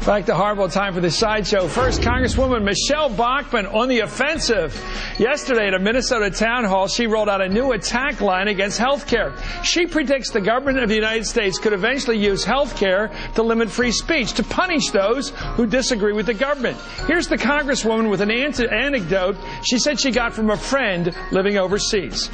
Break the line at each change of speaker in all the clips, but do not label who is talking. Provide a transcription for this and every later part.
Back to horrible time for the sideshow. First, Congresswoman Michelle Bachmann on the offensive. Yesterday at a Minnesota town hall, she rolled out a new attack line against health care. She predicts the government of the United States could eventually use health care to limit free speech, to punish those who disagree with the government. Here's the Congresswoman with an anecdote she said she got from a friend living overseas.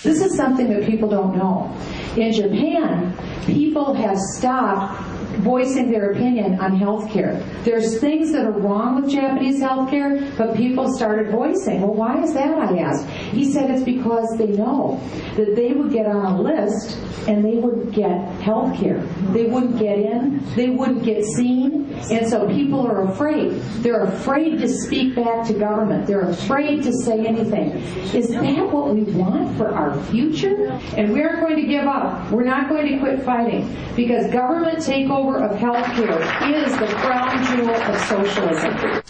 This is something that people don't know. In Japan, people have stopped voicing their opinion on health care. There's things that are wrong with Japanese health care, but people started voicing. Well, why is that, I asked. He said it's because they know that they would get on a list and they wouldn't get health care. They wouldn't get in, they wouldn't get seen, and so people are afraid. They're afraid to speak back to government. They're afraid to say anything. Is that what we want for our future? And we aren't going to give up. We're not going to quit fighting, because government takeover of health care is the crown jewel of socialism.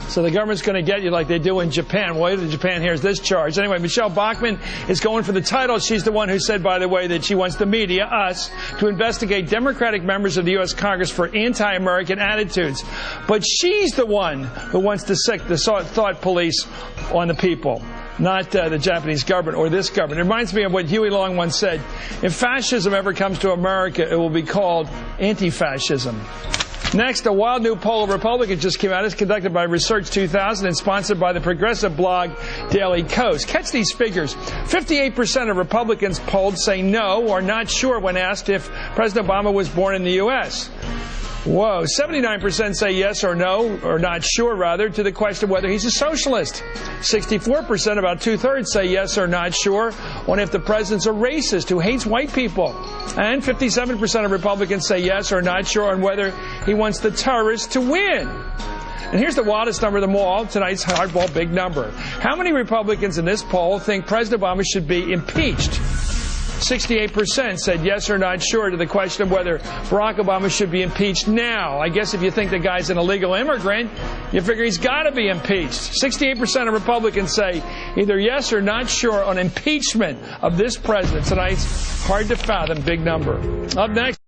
So the government's going to get you like they do in Japan. Well, Japan hears this charge. Anyway, Michelle Bachmann is going for the title. She's the one who said, by the way, that she wants the media, us, to investigate Democratic members of the U.S. Congress for anti-American attitudes. But she's the one who wants to sick the thought police on the people, not the Japanese government or this government. It reminds me of what Huey Long once said: if fascism ever comes to America, it will be called anti-fascism. Next, a wild new poll of Republicans just came out. It's conducted by Research 2000 and sponsored by the progressive blog Daily Kos. Catch these figures. 58% of Republicans polled say no or not sure when asked if President Obama was born in the U.S. Whoa, 79% say yes or no, or not sure rather, to the question whether he's a socialist. 64%, about two-thirds, say yes or not sure on if the president's a racist who hates white people. And 57% of Republicans say yes or not sure on whether he wants the terrorists to win. And here's the wildest number of them all, tonight's hardball big number. How many Republicans in this poll think President Obama should be impeached? 68% said yes or not sure to the question of whether Barack Obama should be impeached now. I guess if you think the guy's an illegal immigrant, you figure he's got to be impeached. 68% of Republicans say either yes or not sure on impeachment of this president. Tonight's hard to fathom big number. Up next.